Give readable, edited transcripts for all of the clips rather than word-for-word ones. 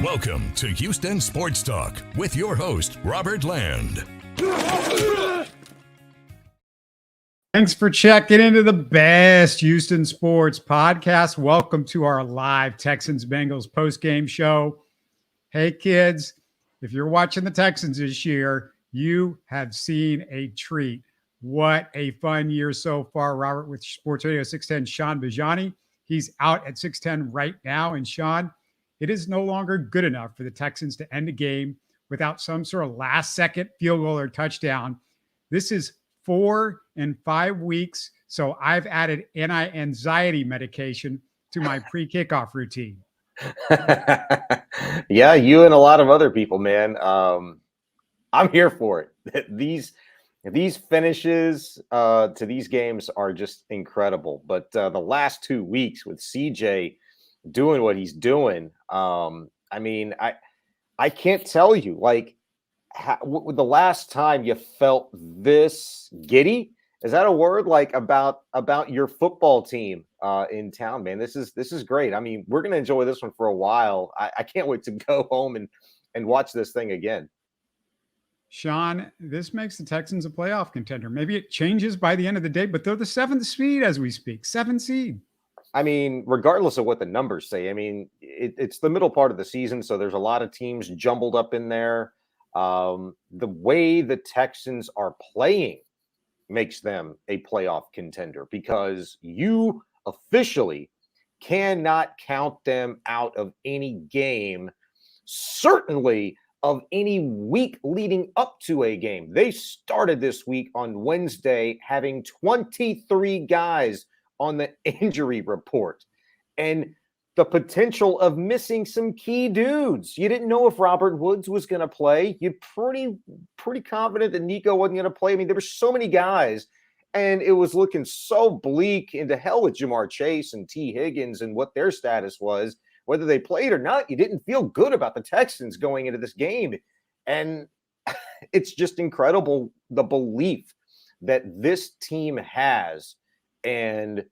Welcome to Houston Sports Talk with your host, Robert Land. Thanks for checking into the best Houston sports podcast. Welcome to our live Texans-Bengals postgame show. Hey, kids, if you're watching the Texans this year, you have seen a treat. What a fun year so far. Robert with Sports Radio 610, Shaun Bijani. He's out at 610 right now. And Shaun, it is no longer good enough for the Texans to end the game without some sort of last-second field goal or touchdown. This is 4 and 5 weeks, so I've added anti-anxiety medication to my pre-kickoff routine. Yeah, you and a lot of other people, man. I'm here for it. These finishes to these games are just incredible. But the last 2 weeks with CJ doing what he's doing, I mean, I can't tell you, like, the last time you felt this giddy, is that a word, like, about your football team in town, man? This is great. I mean, we're gonna enjoy this one for a while. I can't wait to go home and watch this thing again. Shaun, this makes the Texans a playoff contender. Maybe it changes by the end of the day, but they're the 7th seed as we speak. 7th seed. I mean, regardless of what the numbers say, I mean, it's the middle part of the season, so there's a lot of teams jumbled up in there. The way the Texans are playing makes them a playoff contender because you officially cannot count them out of any game, certainly of any week leading up to a game. They started this week on Wednesday having 23 guys on the injury report and the potential of missing some key dudes. You didn't know if Robert Woods was going to play. You're pretty confident that Nico wasn't going to play. I mean, there were so many guys, and it was looking so bleak into hell with Jamar Chase and T. Higgins and what their status was. Whether they played or not, you didn't feel good about the Texans going into this game. And it's just incredible, the belief that this team has. And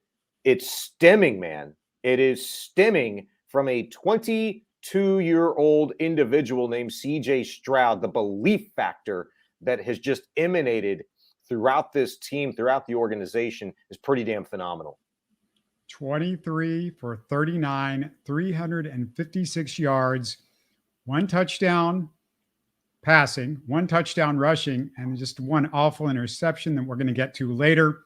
it's stemming, man. It is stemming from a 22-year-old individual named CJ Stroud. The belief factor that has just emanated throughout this team, throughout the organization, is pretty damn phenomenal. 23 for 39, 356 yards, 1 touchdown passing, 1 touchdown rushing, and just 1 awful interception that we're going to get to later.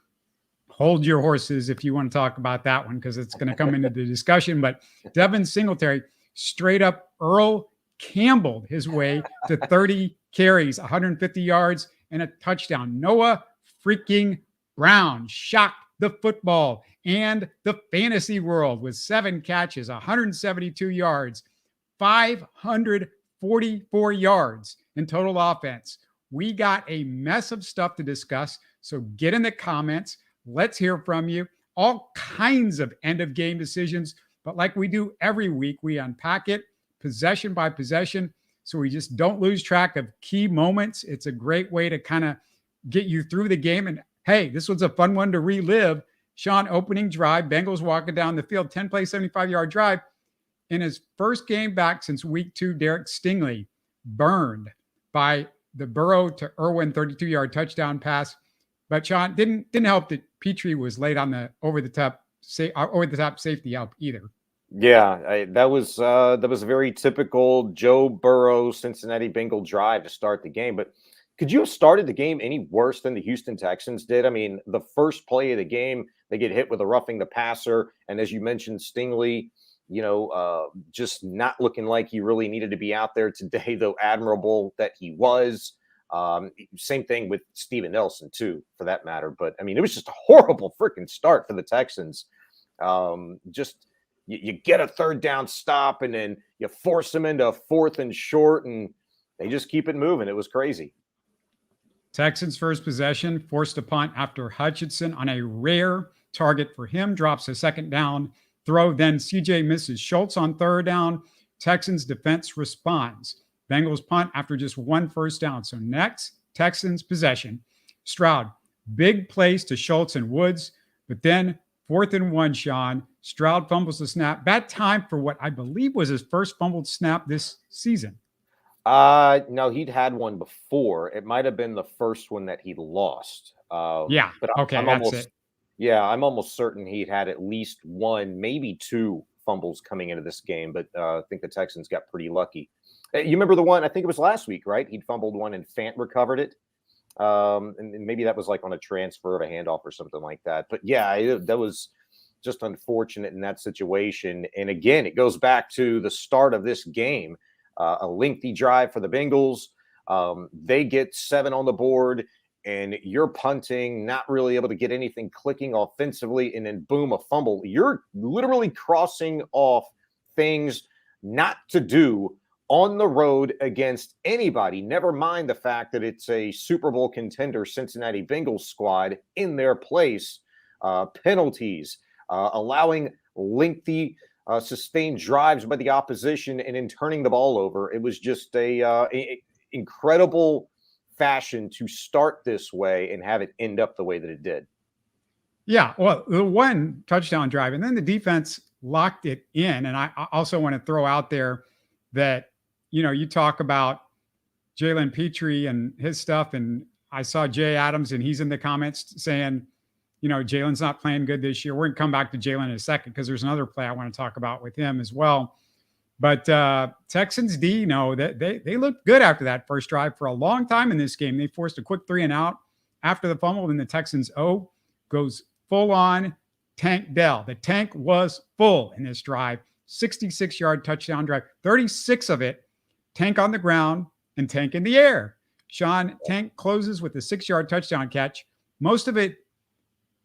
Hold your horses if you want to talk about that one, because it's going to come into the discussion. But Devin Singletary straight up Earl Campbelled his way to 30 carries, 150 yards, and a touchdown. Noah freaking Brown shocked the football and the fantasy world with 7 catches, 172 yards, 544 yards in total offense. We got a mess of stuff to discuss, so get in the comments. Let's hear from you. All kinds of end-of-game decisions, but like we do every week, we unpack it possession by possession so we just don't lose track of key moments. It's a great way to kind of get you through the game. And, hey, this was a fun one to relive. Shaun, opening drive, Bengals walking down the field, 10-play, 75-yard drive. In his first game back since week 2, Derek Stingley burned by the Burrow to Irwin 32-yard touchdown pass. But Shaun, didn't help that Petrie was late on the over the top safety help either. Yeah, that was a very typical Joe Burrow Cincinnati Bengal drive to start the game. But could you have started the game any worse than the Houston Texans did? I mean, the first play of the game, they get hit with a roughing the passer, and as you mentioned, Stingley, just not looking like he really needed to be out there today, though admirable that he was. Same thing with Steven Nelson too, for that matter. But I mean, it was just a horrible freaking start for the Texans. You get a 3rd down stop, and then you force them into a 4th and short, and they just keep it moving. It was crazy. Texans' first possession forced a punt after Hutchinson on a rare target for him drops a 2nd down throw. Then CJ misses Schultz on 3rd down. Texans defense responds. Bengals punt after just 1 first down. So next, Texans possession. Stroud, big plays to Schultz and Woods, but then 4th and 1, Shaun. Stroud fumbles the snap. Bad time for what I believe was his first fumbled snap this season. No, he'd had one before. It might have been the first one that he lost. Yeah. But Okay, I'm that's almost, it. yeah, I'm almost certain he'd had at least one, maybe two fumbles coming into this game. But I think the Texans got pretty lucky. You remember the one? I think it was last week, right? He'd fumbled one and Fant recovered it. And maybe that was like on a transfer of a handoff or something like that. But yeah, that was just unfortunate in that situation. And again, it goes back to the start of this game. A lengthy drive for the Bengals. They get 7 on the board, and you're punting, not really able to get anything clicking offensively, and then boom, a fumble. You're literally crossing off things not to do on the road against anybody. Never mind the fact that it's a Super Bowl contender Cincinnati Bengals squad in their place. Penalties, allowing lengthy sustained drives by the opposition and in turning the ball over. It was just a incredible fashion to start this way and have it end up the way that it did. Yeah, well, the one touchdown drive, and then the defense locked it in. And I also want to throw out there that, you talk about Jalen Petrie and his stuff, and I saw Jay Adams, and he's in the comments saying, Jalen's not playing good this year. We're going to come back to Jalen in a second because there's another play I want to talk about with him as well. But Texans D, they looked good after that first drive for a long time in this game. They forced a quick 3 and out after the fumble, and the Texans goes full on Tank Dell. The tank was full in this drive. 66-yard touchdown drive, 36 of it, Tank on the ground and Tank in the air. Shaun, Tank closes with a 6-yard touchdown catch. Most of it,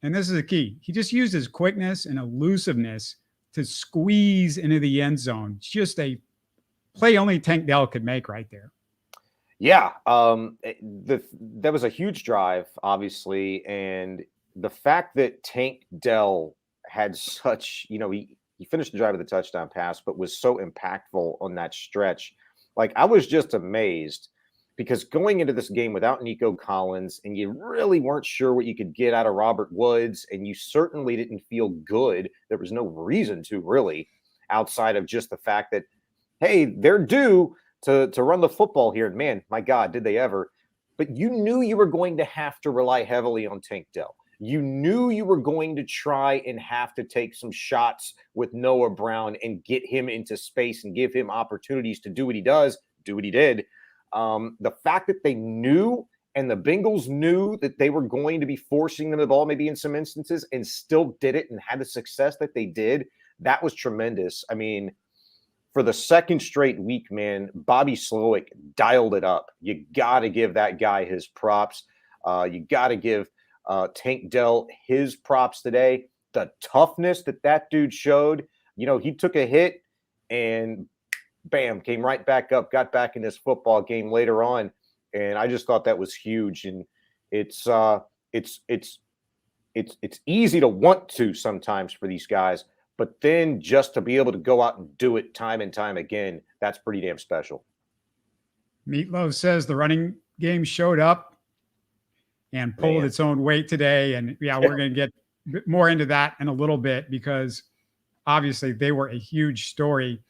and this is the key, he just used his quickness and elusiveness to squeeze into the end zone. It's just a play only Tank Dell could make right there. Yeah, that was a huge drive, obviously, and the fact that Tank Dell had such, he finished the drive with a touchdown pass, but was so impactful on that stretch. Like, I was just amazed because going into this game without Nico Collins, and you really weren't sure what you could get out of Robert Woods, and you certainly didn't feel good. There was no reason to, really, outside of just the fact that, hey, they're due to run the football here. And man, my God, did they ever. But you knew you were going to have to rely heavily on Tank Dell. You knew you were going to try and have to take some shots with Noah Brown and get him into space and give him opportunities to do what he does, do what he did. The fact that they knew, and the Bengals knew, that they were going to be forcing them the ball maybe in some instances and still did it and had the success that they did, that was tremendous. I mean, for the second straight week, man, Bobby Slowick dialed it up. You got to give that guy his props. You got to give Tank Dell his props today. The toughness that dude showed. He took a hit and bam, came right back up, got back in this football game later on. And I just thought that was huge. And it's easy to want to sometimes for these guys, but then just to be able to go out and do it time and time again, that's pretty damn special. Meatloaf says the running game showed up and pulled its own weight today. And yeah, we're going to get more into that in a little bit because obviously they were a huge story.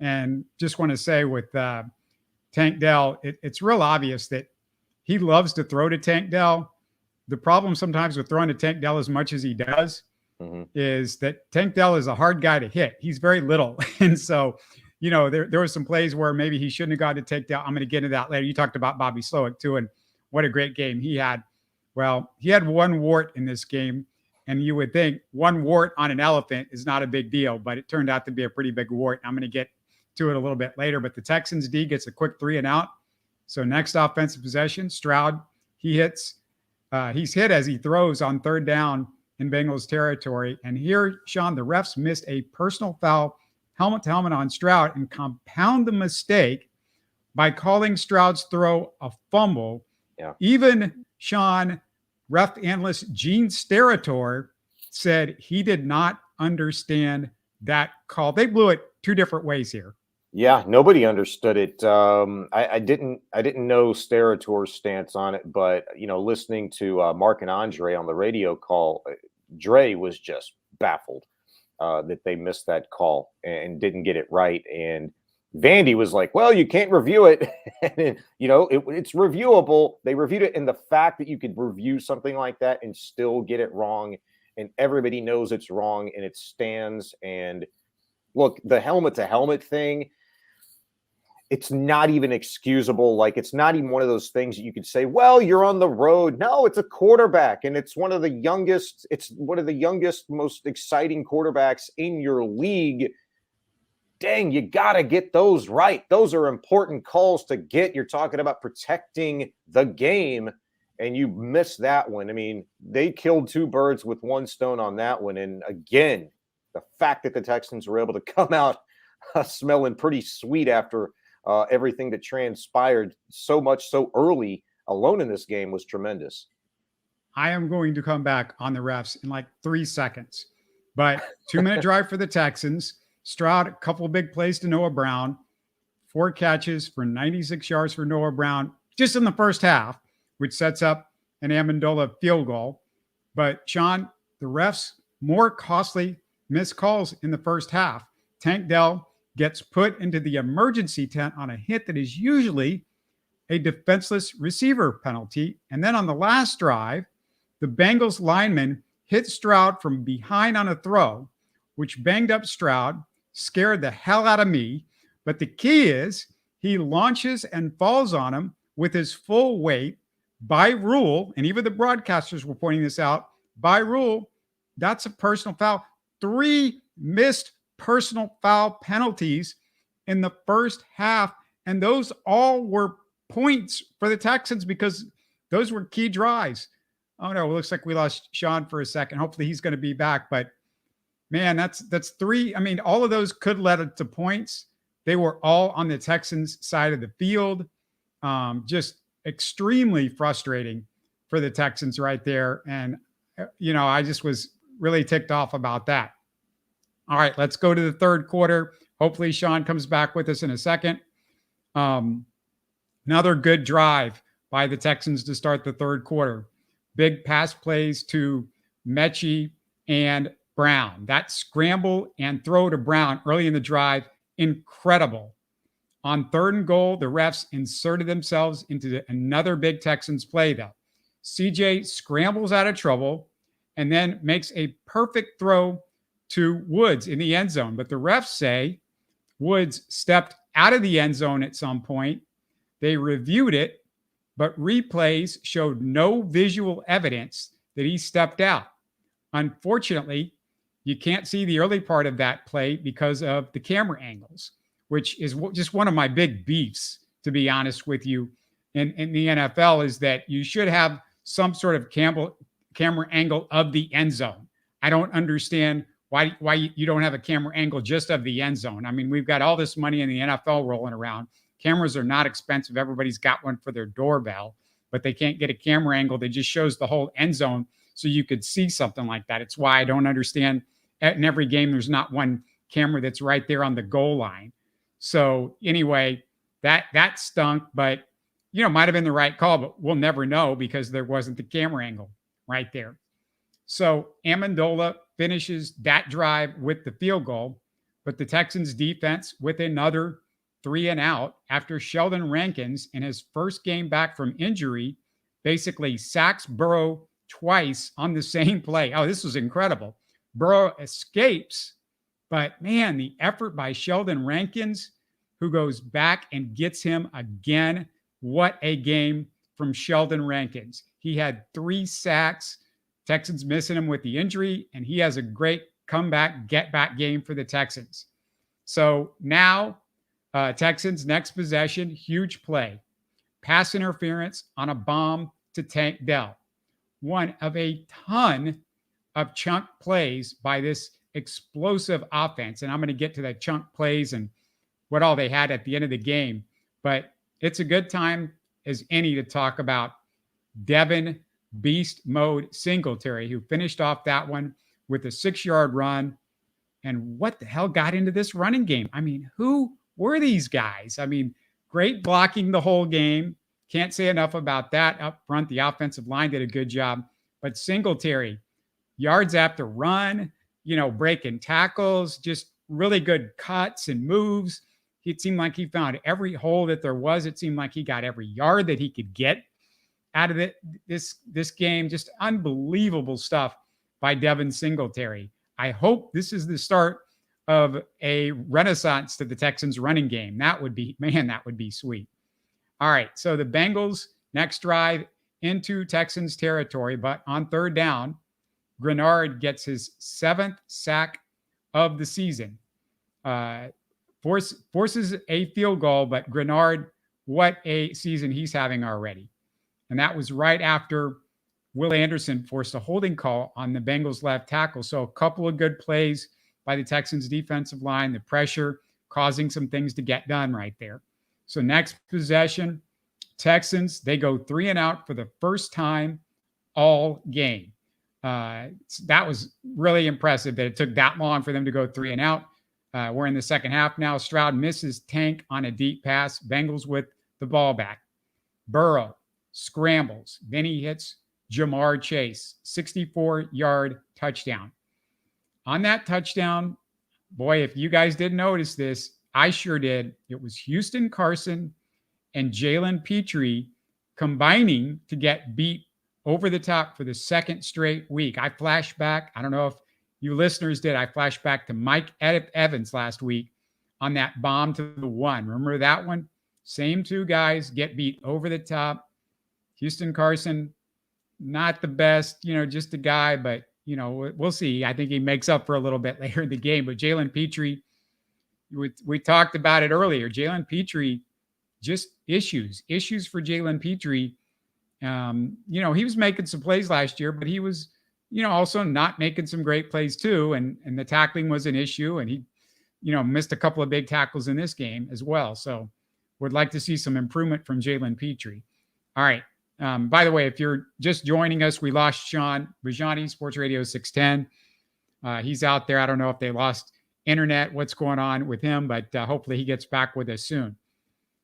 And just want to say with Tank Dell, it's real obvious that he loves to throw to Tank Dell. The problem sometimes with throwing to Tank Dell as much as he does is that Tank Dell is a hard guy to hit. He's very little. And so, there were some plays where maybe he shouldn't have got to take down. I'm going to get into that later. You talked about Bobby Slowick too, and what a great game he had. Well, he had one wart in this game, and you would think one wart on an elephant is not a big deal, but it turned out to be a pretty big wart. I'm going to get to it a little bit later, but the Texans D gets a quick 3 and out. So next offensive possession, Stroud, he's hit as he throws on 3rd down in Bengals territory. And here, Shaun, the refs missed a personal foul, helmet to helmet on Stroud, and compound the mistake by calling Stroud's throw a fumble. Yeah. Even Shaun, ref analyst Gene Steratore said he did not understand that call. They blew it 2 different ways here. Yeah, nobody understood it. I didn't know Steratore's stance on it, but listening to Mark and Andre on the radio call, Dre was just baffled that they missed that call and didn't get it right. And Vandy was like, well, you can't review it. And, it's reviewable. They reviewed it. And the fact that you could review something like that and still get it wrong, and everybody knows it's wrong and it stands. And look, the helmet to helmet thing, it's not even excusable. Like, it's not even one of those things that you could say, well, you're on the road. No, it's a quarterback. And it's one of the youngest, most exciting quarterbacks in your league. Dang, you got to get those right. Those are important calls to get. You're talking about protecting the game, and you missed that one. I mean, they killed two birds with one stone on that one. And again, the fact that the Texans were able to come out smelling pretty sweet after everything that transpired so much so early alone in this game was tremendous. I am going to come back on the refs in like 3 seconds, but 2-minute drive for the Texans. Stroud, a couple of big plays to Noah Brown, 4 catches for 96 yards for Noah Brown just in the first half, which sets up an Amendola field goal. But Shaun, the refs, more costly missed calls in the first half. Tank Dell gets put into the emergency tent on a hit that is usually a defenseless receiver penalty. And then on the last drive, the Bengals lineman hit Stroud from behind on a throw, which banged up Stroud, scared the hell out of me. But the key is he launches and falls on him with his full weight. By rule, and even the broadcasters were pointing this out, by rule, that's a personal foul. 3 missed personal foul penalties in the first half, and those all were points for the Texans because those were key drives. Oh no, it looks like we lost Shaun for a second. Hopefully he's going to be back, but man, that's 3. I mean, all of those could lead to points. They were all on the Texans side of the field. Just extremely frustrating for the Texans right there. And, I just was really ticked off about that. All right, let's go to the third quarter. Hopefully Shaun comes back with us in a second. Another good drive by the Texans to start the third quarter. Big pass plays to Mechie and Brown. That scramble and throw to Brown early in the drive, incredible. On 3rd and goal, the refs inserted themselves into another big Texans play, though. CJ scrambles out of trouble and then makes a perfect throw to Woods in the end zone. But the refs say Woods stepped out of the end zone at some point. They reviewed it, but replays showed no visual evidence that he stepped out. Unfortunately, you can't see the early part of that play because of the camera angles, which is just one of my big beefs, to be honest with you, in the NFL, is that you should have some sort of camera angle of the end zone. I don't understand why you don't have a camera angle just of the end zone. I mean, we've got all this money in the NFL rolling around. Cameras are not expensive. Everybody's got one for their doorbell, but they can't get a camera angle that just shows the whole end zone so you could see something like that. It's why I don't understand in every game there's not one camera that's right there on the goal line. So anyway, that stunk, but might have been the right call, but we'll never know because there wasn't the camera angle right there. So Amendola finishes that drive with the field goal, but the Texans defense with another 3 and out after Sheldon Rankins in his first game back from injury basically sacks Burrow twice on the same play. Oh, this was incredible. Burrow escapes, but man, the effort by Sheldon Rankins, who goes back and gets him again. What a game from Sheldon Rankins. He had 3 sacks. Texans missing him with the injury, and he has a great comeback, get-back game for the Texans. So now, Texans next possession, huge play. Pass interference on a bomb to Tank Dell. One of a ton of chunk plays by this explosive offense. And I'm going to get to that chunk plays and what all they had at the end of the game. But it's a good time as any to talk about Devin Beast Mode Singletary, who finished off that one with a 6-yard run. And what the hell got into this running game? I mean, who were these guys? I mean, great blocking the whole game. Can't say enough about that up front. The offensive line did a good job. But Singletary, yards after run, breaking tackles, just really good cuts and moves. It seemed like he found every hole that there was. It seemed like he got every yard that he could get out of it. This game, just unbelievable stuff by Devin Singletary. I hope this is the start of a renaissance to the Texans running game. That would be sweet. All right. So the Bengals next drive into Texans territory, but on third down, Grenard gets his 7th sack of the season. Forces a field goal, but Grenard, what a season he's having already. And that was right after Will Anderson forced a holding call on the Bengals left tackle. So a couple of good plays by the Texans defensive line, the pressure causing some things to get done right there. So next possession, Texans, they go 3 and out for the first time all game. That was really impressive that it took that long for them to go 3 and out. We're in the second half now. Stroud misses Tank on a deep pass. Bengals with the ball back. Burrow scrambles. Then he hits Jamar Chase, 64-yard touchdown. On that touchdown, boy, if you guys didn't notice this, I sure did. It was Houston Carson and Jalen Petrie combining to get beat over the top for the second straight week. I flashed back. I don't know if you listeners did. I flashed back to Mike Evans last week on that bomb to the one. Remember that one? Same two guys get beat over the top. Houston Carson, not the best, just a guy, but, we'll see. I think he makes up for a little bit later in the game. But Jalen Petrie, we talked about it earlier. Jalen Petrie, just issues for Jalen Petrie. He was making some plays last year, but he was, also not making some great plays too. And the tackling was an issue, and he, missed a couple of big tackles in this game as well. So would like to see some improvement from Jalen Petrie. All right. By the way, if you're just joining us, we lost Shaun Bijani, Sports Radio 610. He's out there. I don't know if they lost internet, what's going on with him, but hopefully he gets back with us soon.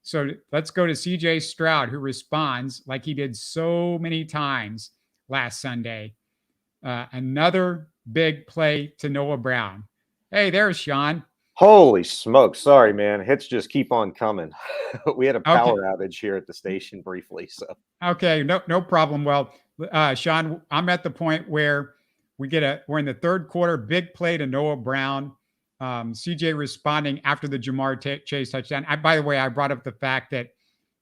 So let's go to CJ Stroud, who responds like he did so many times last Sunday. Another big play to Noah Brown. Hey, there's Shaun. Holy smokes. Sorry, man. Hits just keep on coming. We had a power outage here at the station briefly. So okay, no problem. Well, Shaun, I'm at the point where we're in the third quarter, big play to Noah Brown. CJ responding after the Jamar Chase touchdown. By the way, I brought up the fact that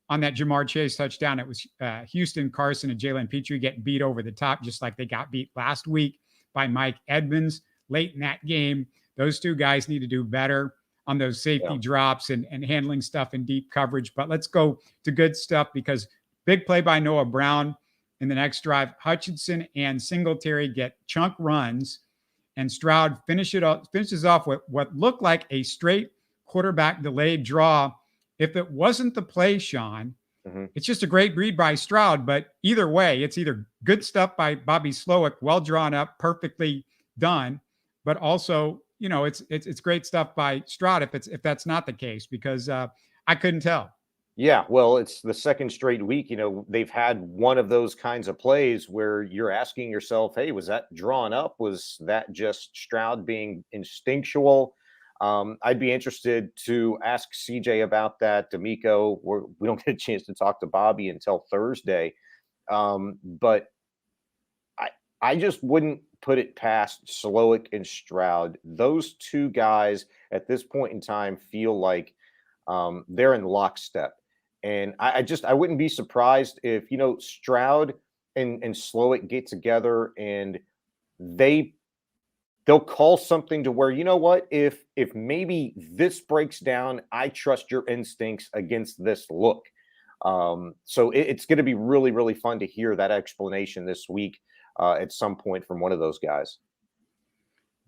on that Jamar Chase touchdown, it was Houston Carson and Jalen Petrie getting beat over the top, just like they got beat last week by Mike Edmonds late in that game. Those two guys need to do better on those safety drops and handling stuff in deep coverage. But let's go to good stuff, because big play by Noah Brown in the next drive. Hutchinson and Singletary get chunk runs, and Stroud finishes off with what looked like a straight quarterback delayed draw. If it wasn't the play, Shaun, it's just a great read by Stroud. But either way, it's either good stuff by Bobby Slowick, well drawn up, perfectly done, but also, it's great stuff by Stroud if that's not the case, because I couldn't tell. Yeah, well, it's the second straight week. They've had one of those kinds of plays where you're asking yourself, hey, was that drawn up? Was that just Stroud being instinctual? I'd be interested to ask CJ about that. D'Amico, we don't get a chance to talk to Bobby until Thursday. But I just wouldn't put it past Slowick and Stroud. Those two guys at this point in time feel like they're in lockstep. And I wouldn't be surprised if, Stroud and Slowick get together and they'll call something to where, if maybe this breaks down, I trust your instincts against this look. So it's going to be really, really fun to hear that explanation this week at some point from one of those guys.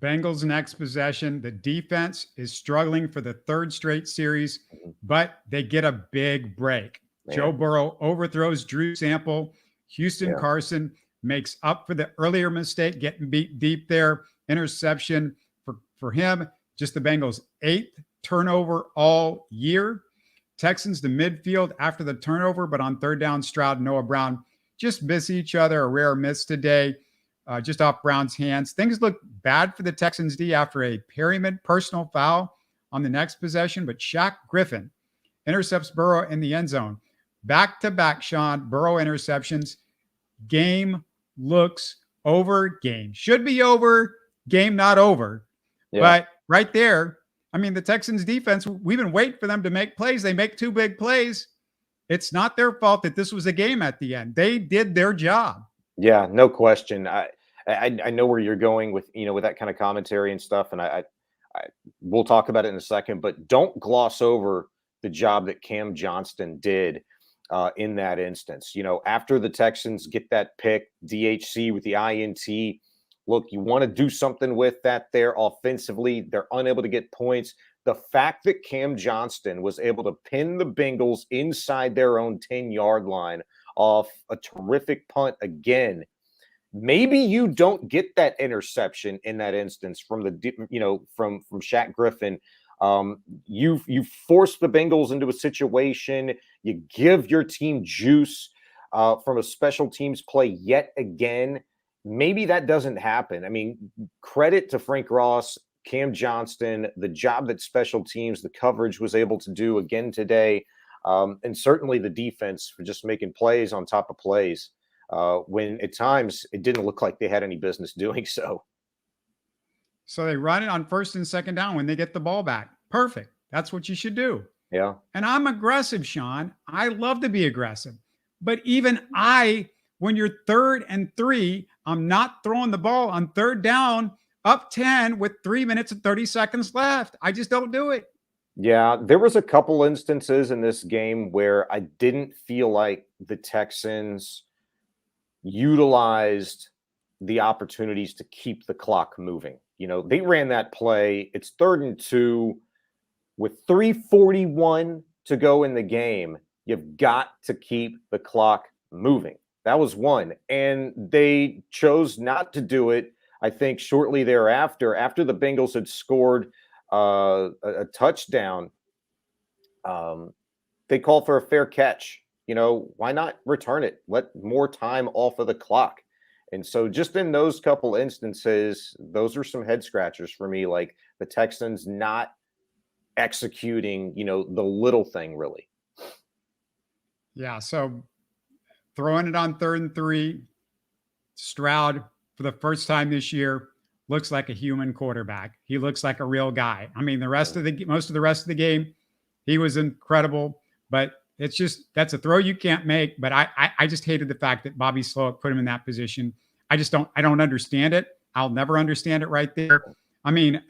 Bengals next possession. The defense is struggling for the third straight series, but they get a big break. Man. Joe Burrow overthrows Drew Sample. Houston Carson makes up for the earlier mistake, getting beat deep there. Interception for him. Just the Bengals' 8th turnover all year. Texans to midfield after the turnover, but on third down, Stroud and Noah Brown just miss each other. A rare miss today. just off Brown's hands. Things look bad for the Texans D after a Perryman personal foul on the next possession, but Shaq Griffin intercepts Burrow in the end zone. Back-to-back, Shaun, Burrow interceptions. Game looks over. Game should be over. Game not over. Yeah. But right there, I mean, the Texans defense, we've been waiting for them to make plays. They make 2 big plays. It's not their fault that this was a game at the end. They did their job. Yeah, no question. I know where you're going with, with that kind of commentary and stuff. And I we'll talk about it in a second, but don't gloss over the job that Cam Johnston did in that instance. After the Texans get that pick, DHC with the INT, look, you want to do something with that there offensively. They're unable to get points. The fact that Cam Johnston was able to pin the Bengals inside their own 10-yard line off a terrific punt again. Maybe you don't get that interception in that instance from from Shaq Griffin. You force the Bengals into a situation. You give your team juice from a special teams play yet again. Maybe that doesn't happen. I mean, credit to Frank Ross, Cam Johnston, the job that special teams, the coverage was able to do again today, and certainly the defense for just making plays on top of plays when at times it didn't look like they had any business doing so. So they run it on 1st and 2nd down when they get the ball back. Perfect. That's what you should do. Yeah. And I'm aggressive, Shaun. I love to be aggressive. But even when you're 3rd and 3, I'm not throwing the ball on 3rd down up 10 with 3 minutes and 30 seconds left. I just don't do it. Yeah, there was a couple instances in this game where I didn't feel like the Texans utilized the opportunities to keep the clock moving. They ran that play. It's 3rd and 2 with 3:41 to go in the game. You've got to keep the clock moving. That was one. And they chose not to do it, I think, shortly thereafter, after the Bengals had scored a touchdown. They called for a fair catch. Why not return it? Let more time off of the clock. And so just in those couple instances, those are some head scratchers for me, like the Texans not executing, the little thing really. Yeah. So throwing it on 3rd and 3, Stroud, for the first time this year, looks like a human quarterback. He looks like a real guy. I mean, most of the rest of the game, he was incredible, but that's a throw you can't make. But I just hated the fact that Bobby Slowick put him in that position. I don't understand it. I'll never understand it right there. I mean,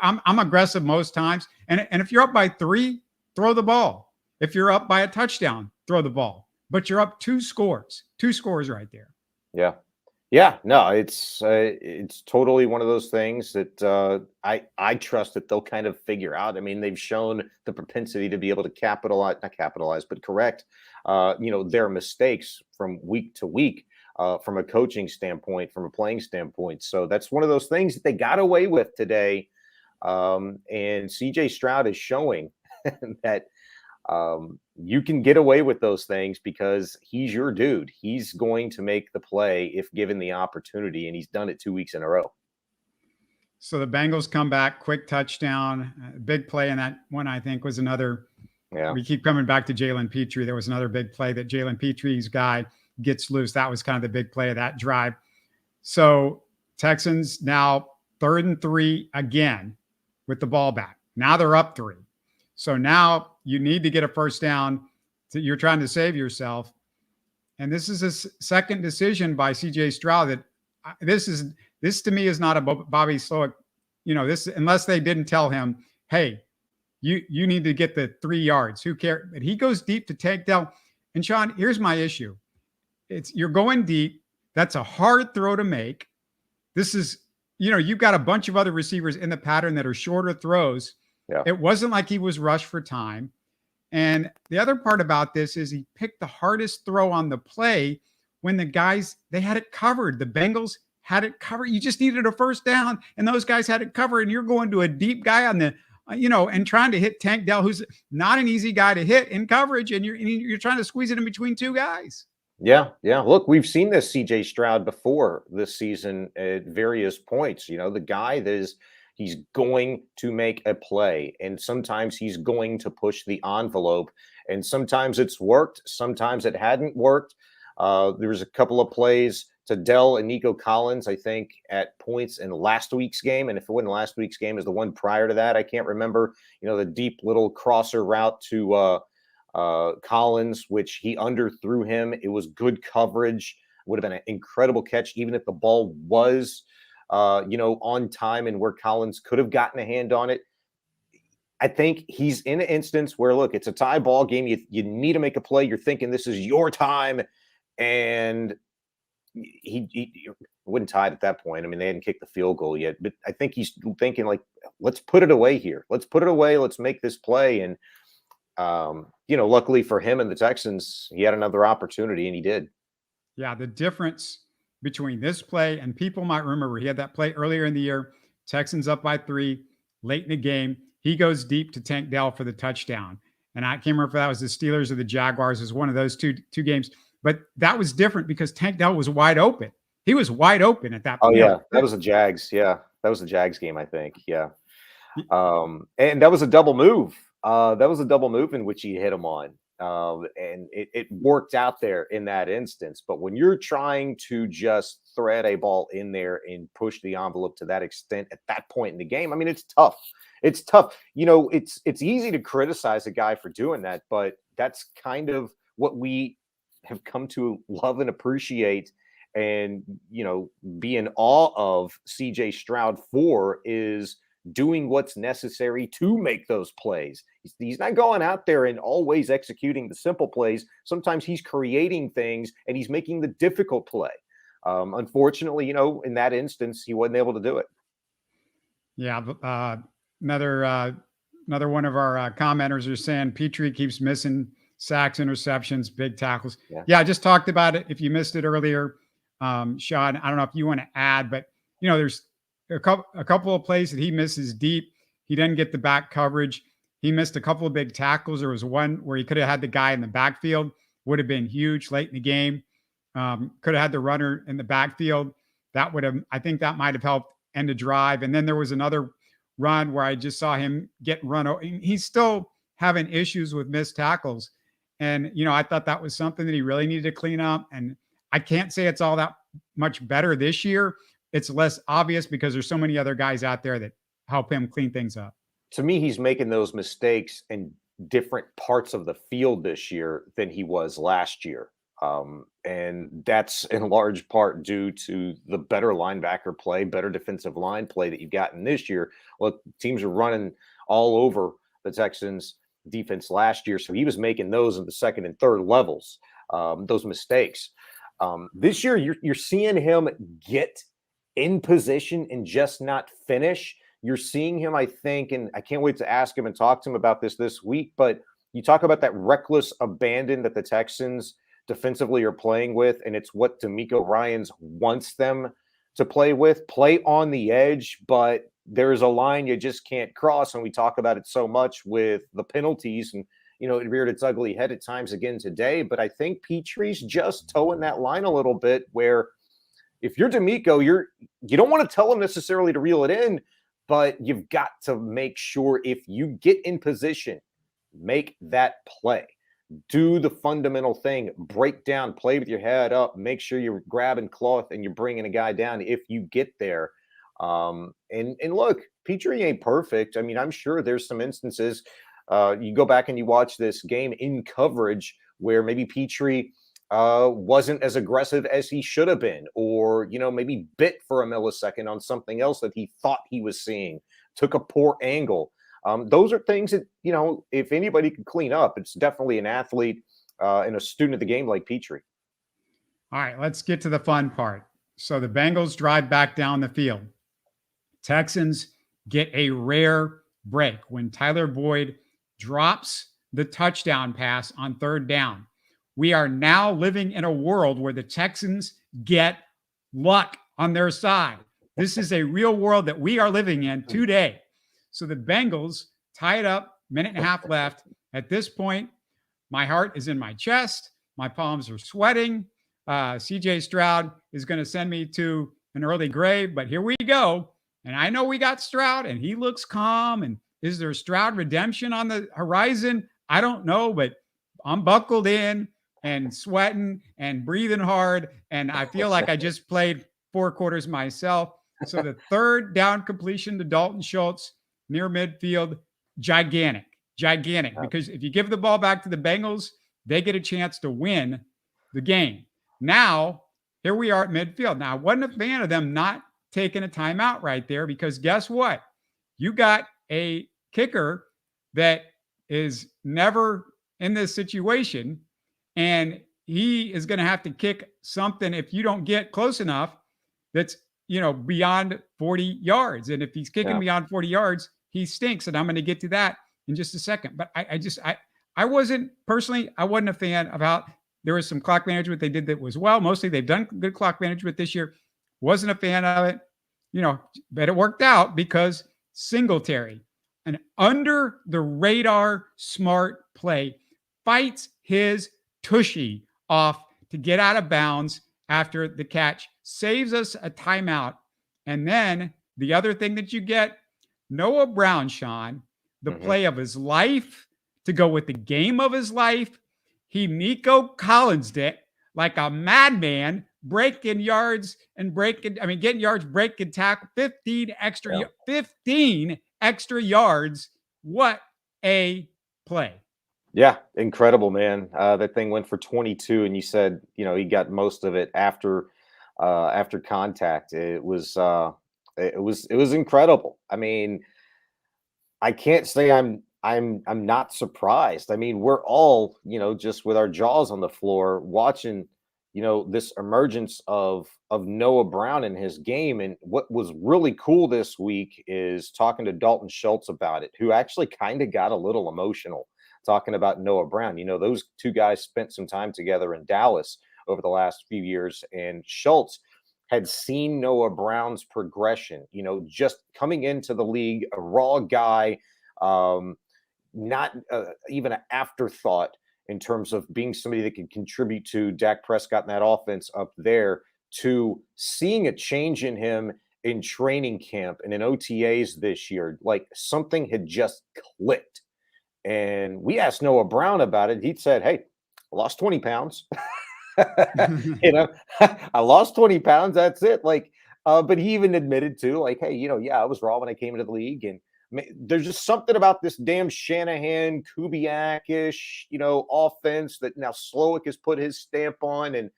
I'm aggressive most times. And if you're up by 3, throw the ball. If you're up by a touchdown, throw the ball. But you're up 2 scores right there. Yeah. Yeah, no, it's totally one of those things that I trust that they'll kind of figure out. I mean, they've shown the propensity to be able to correct, their mistakes from week to week, from a coaching standpoint, from a playing standpoint. So that's one of those things that they got away with today. And CJ Stroud is showing that you can get away with those things because he's your dude. He's going to make the play if given the opportunity, and he's done it 2 weeks in a row. So the Bengals come back, quick touchdown, big play, and that one I think was another. Yeah. We keep coming back to Jalen Petrie. There was another big play that Jalen Petrie's guy gets loose. That was kind of the big play of that drive. So Texans now 3rd and 3 again with the ball back. Now they're up 3. So now you need to get a first down. You're trying to save yourself. And this is a second decision by CJ Stroud that this to me is not a Bobby Slowick, unless they didn't tell him, hey, you need to get the 3 yards. Who cares? But he goes deep to take down. And Shaun, here's my issue. You're going deep. That's a hard throw to make. This is, you've got a bunch of other receivers in the pattern that are shorter throws. Yeah. It wasn't like he was rushed for time. And the other part about this is he picked the hardest throw on the play when the guys, they had it covered. The Bengals had it covered. You just needed a first down, and those guys had it covered. And you're going to a deep guy on the, and trying to hit Tank Dell, who's not an easy guy to hit in coverage. And you're trying to squeeze it in between 2 guys. Yeah, yeah. Look, we've seen this CJ Stroud before this season at various points. The guy that he's going to make a play, and sometimes he's going to push the envelope, and sometimes it's worked, sometimes it hadn't worked. There was a couple of plays to Dell and Nico Collins, I think, at points in last week's game. And if it wasn't last week's game, is the one prior to that. I can't remember, the deep little crosser route to Collins, which he underthrew him. It was good coverage. Would have been an incredible catch, even if the ball was, on time and where Collins could have gotten a hand on it. I think he's in an instance where, look, it's a tie ball game. You need to make a play. You're thinking this is your time. And he wouldn't tie it at that point. I mean, they hadn't kicked the field goal yet. But I think he's thinking, like, let's put it away here. Let's put it away. Let's make this play. And luckily for him and the Texans, he had another opportunity and he did. Yeah, the difference between this play and people might remember he had that play earlier in the year, Texans up by 3, late in the game. He goes deep to Tank Dell for the touchdown. And I can't remember if that was the Steelers or the Jaguars. It was one of those two games. But that was different because Tank Dell was wide open. He was wide open at that point. Oh, yeah. That was the Jags. Yeah. That was the Jags game, I think. Yeah. And that was a double move. That was a double move in which he hit him on. And it worked out there in that instance. But when you're trying to just thread a ball in there and push the envelope to that extent at that point in the game, I mean, it's tough. It's tough. It's easy to criticize a guy for doing that, but that's kind of what we have come to love and appreciate and, be in awe of CJ Stroud for is doing what's necessary to make those plays. He's not going out there and always executing the simple plays. Sometimes he's creating things and he's making the difficult play. Unfortunately, in that instance, he wasn't able to do it. Yeah. Another one of our commenters are saying Petrie keeps missing sacks, interceptions, big tackles. Yeah, I just talked about it. If you missed it earlier, Shaun, I don't know if you want to add, but there's a couple of plays that he misses deep. He didn't get the back coverage. He missed a couple of big tackles. There was one where he could have had the guy in the backfield, would have been huge late in the game. Could have had the runner in the backfield. I think that might have helped end a drive. And then there was another run where I just saw him get run over. He's still having issues with missed tackles. And, I thought that was something that he really needed to clean up. And I can't say it's all that much better this year. It's less obvious because there's so many other guys out there that help him clean things up. To me, he's making those mistakes in different parts of the field this year than he was last year. And that's in large part due to the better linebacker play, better defensive line play that you've gotten this year. Look, teams are running all over the Texans defense last year. So he was making those in the second and third levels, those mistakes. This year, you're seeing him get in position and just not finish. You're seeing him, I think, and I can't wait to ask him and talk to him about this week, but you talk about that reckless abandon that the Texans defensively are playing with, and it's what DeMeco Ryans wants them to play with. Play on the edge, but there's a line you just can't cross, and we talk about it so much with the penalties, and it reared its ugly head at times again today, but I think Petrie's just towing that line a little bit where if you're DeMeco, you don't want to tell him necessarily to reel it in, but you've got to make sure if you get in position, make that play. Do the fundamental thing, break down, play with your head up, make sure you're grabbing cloth and you're bringing a guy down if you get there. And look, Petrie ain't perfect. I mean, I'm sure there's some instances. You go back and you watch this game in coverage where maybe Petrie wasn't as aggressive as he should have been, or, maybe bit for a millisecond on something else that he thought he was seeing, took a poor angle. Those are things that, if anybody could clean up, it's definitely an athlete and a student of the game like Petrie. All right, let's get to the fun part. So the Bengals drive back down the field. Texans get a rare break when Tyler Boyd drops the touchdown pass on third down. We are now living in a world where the Texans get luck on their side. This is a real world that we are living in today. So the Bengals tie it up, minute and a half left. At this point, my heart is in my chest. My palms are sweating. CJ Stroud is going to send me to an early grave, but here we go. And I know we got Stroud and he looks calm. And is there Stroud redemption on the horizon? I don't know, but I'm buckled in and sweating and breathing hard. And I feel like I just played 4 quarters myself. So the third down completion to Dalton Schultz near midfield, gigantic, because if you give the ball back to the Bengals, they get a chance to win the game. Now, here we are at midfield. Now, I wasn't a fan of them not taking a timeout right there because guess what? You got a kicker that is never in this situation, and he is going to have to kick something if you don't get close enough that's, beyond 40 yards. And if he's kicking beyond 40 yards, he stinks. And I'm going to get to that in just a second. But I wasn't a fan of how there was some clock management they did that was well. Mostly they've done good clock management this year. Wasn't a fan of it, but it worked out because Singletary, an under the radar smart play, fights his tushy off to get out of bounds after the catch, saves us a timeout. And then the other thing that you get, Noah Brown, Shaun, the play of his life to go with the game of his life. He Nico Collins'd it like a madman, getting yards, breaking tackle, 15 extra yards. What a play. Yeah, incredible, man. That thing went for 22, and you said, he got most of it after contact. It was incredible. I mean, I can't say I'm not surprised. I mean, we're all, just with our jaws on the floor watching, this emergence of Noah Brown in his game. And what was really cool this week is talking to Dalton Schultz about it, who actually kind of got a little emotional talking about Noah Brown. Those two guys spent some time together in Dallas over the last few years, and Schultz had seen Noah Brown's progression, just coming into the league, a raw guy, not even an afterthought in terms of being somebody that could contribute to Dak Prescott and that offense up there, to seeing a change in him in training camp and in OTAs this year. Like something had just clicked. And we asked Noah Brown about it. He said, "Hey, I lost 20 pounds. I lost 20 pounds. That's it." But he even admitted to "Hey, I was raw when I came into the league. And there's just something about this damn Shanahan, Kubiak-ish, offense that now Slowick has put his stamp on." And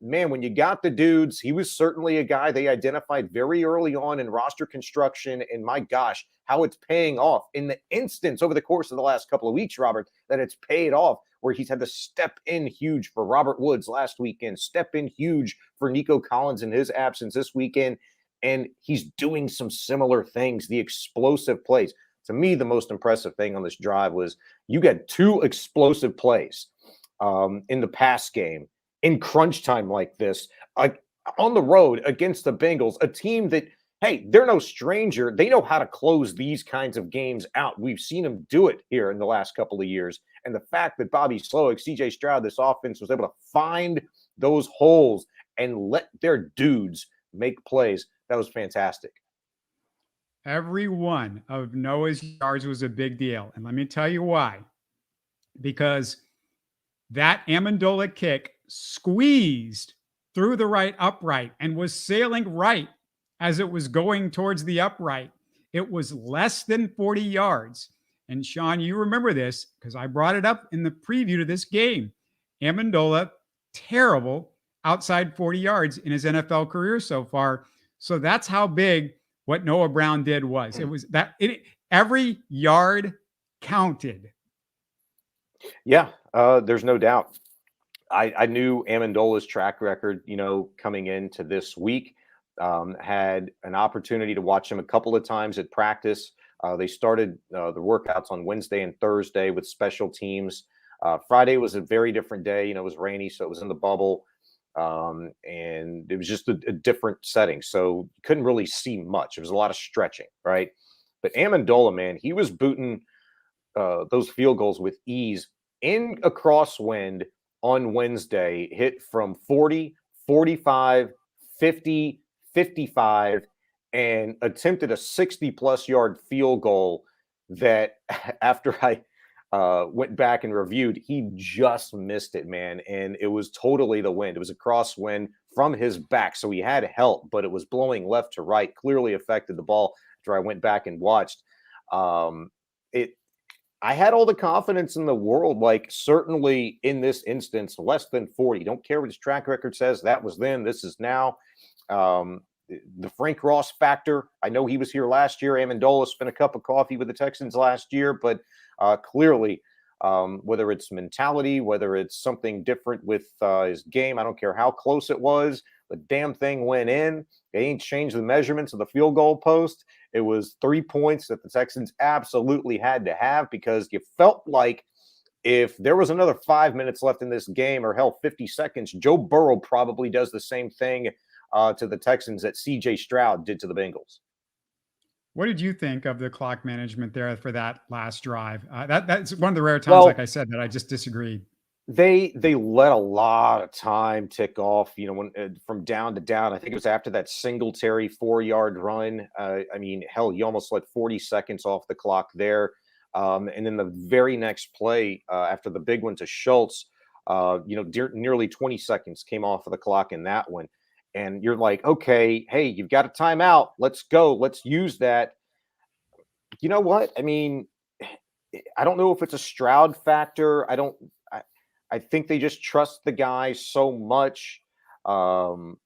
man, when you got the dudes, he was certainly a guy they identified very early on in roster construction. And my gosh, how it's paying off in the instance over the course of the last couple of weeks, Robert, that it's paid off, where he's had to step in huge for Robert Woods last weekend, step in huge for Nico Collins in his absence this weekend. And he's doing some similar things, the explosive plays. To me, the most impressive thing on this drive was you got 2 explosive plays in the pass game in crunch time like this, on the road against the Bengals, a team that, hey, they're no stranger. They know how to close these kinds of games out. We've seen them do it here in the last couple of years. And the fact that Bobby Slowick, CJ Stroud, this offense was able to find those holes and let their dudes make plays, that was fantastic. Every one of Noah's yards was a big deal. And let me tell you why. Because that Amendola kick squeezed through the right upright and was sailing right as it was going towards the upright. It was less than 40 yards. And Shaun, you remember this because I brought it up in the preview to this game. Amendola, terrible outside 40 yards in his NFL career so far. So that's how big what Noah Brown did was. It was that every yard counted. Yeah, there's no doubt. I knew Amendola's track record, coming into this week. Had an opportunity to watch him a couple of times at practice. They started the workouts on Wednesday and Thursday with special teams. Friday was a very different day. It was rainy, so it was in the bubble. And it was just a different setting. So you couldn't really see much. It was a lot of stretching, right? But Amendola, man, he was booting those field goals with ease in a crosswind on Wednesday hit from 40, 45, 50, 55, and attempted a 60-plus yard field goal that after I went back and reviewed, he just missed it, man. And it was totally the wind. It was a crosswind from his back. So he had help, but it was blowing left to right, clearly affected the ball after I went back and watched. I had all the confidence in the world, like certainly in this instance, less than 40. Don't care what his track record says. That was then, this is now. The Frank Ross factor. I know he was here last year. Amendola spent a cup of coffee with the Texans last year, but clearly, whether it's mentality, whether it's something different with his game, I don't care how close it was. The damn thing went in. They ain't changed the measurements of the field goal post. It was 3 points that the Texans absolutely had to have because you felt like if there was another 5 minutes left in this game, or hell, 50 seconds, Joe Burrow probably does the same thing to the Texans that CJ Stroud did to the Bengals. What did you think of the clock management there for that last drive? That's one of the rare times, like I said, that I just disagreed. They let a lot of time tick off, when from down to down. I think it was after that Singletary 4-yard run. I mean, hell, you almost let 40 seconds off the clock there. And then the very next play after the big one to Schultz, nearly 20 seconds came off of the clock in that one. And you're like, okay, hey, you've got a timeout. Let's go. Let's use that. You know what? I mean, I don't know if it's a Stroud factor. I think they just trust the guy so much. You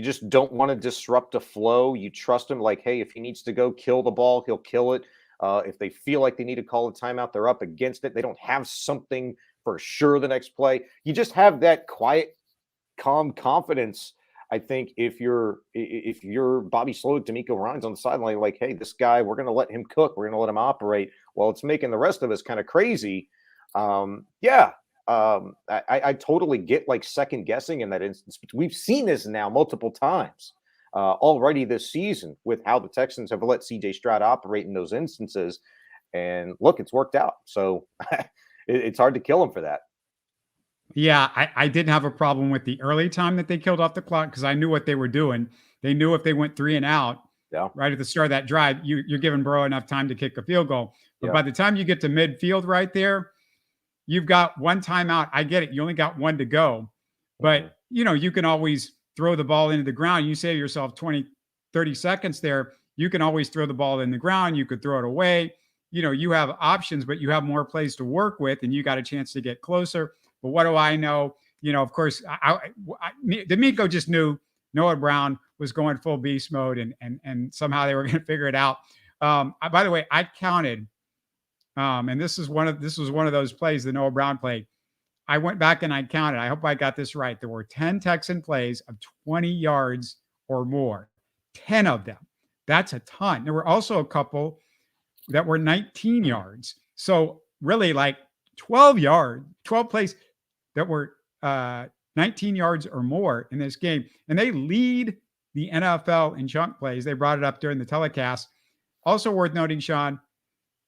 just don't want to disrupt a flow. You trust him like, hey, if he needs to go kill the ball, he'll kill it. If they feel like they need to call a timeout, they're up against it. They don't have something for sure the next play. You just have that quiet, calm confidence. I think if you're Bobby Slow, D'Amico Ryan's on the sideline, like, hey, this guy, we're going to let him cook. We're going to let him operate. Well, it's making the rest of us kind of crazy. I totally get like second guessing in that instance. We've seen this now multiple times already this season with how the Texans have let CJ Stroud operate in those instances. And look, it's worked out. So it's hard to kill him for that. Yeah, I didn't have a problem with the early time that they killed off the clock because I knew what they were doing. They knew if they went 3 and out right at the start of that drive, you're giving Burrow enough time to kick a field goal. But by the time you get to midfield right there, you've got one timeout. I get it. You only got one to go. But, you can always throw the ball into the ground. You save yourself 20, 30 seconds there. You can always throw the ball in the ground. You could throw it away. You have options, but you have more plays to work with, and you got a chance to get closer. But what do I know? Of course, D'Amico just knew Noah Brown was going full beast mode, and somehow they were going to figure it out. By the way, I counted, and this was one of those plays, the Noah Brown play. I went back and I counted. I hope I got this right. There were 10 Texan plays of 20 yards or more. 10 of them. That's a ton. There were also a couple that were 19 yards. So really, like 12 plays that were 19 yards or more in this game. And they lead the NFL in chunk plays. They brought it up during the telecast. Also worth noting, Shaun,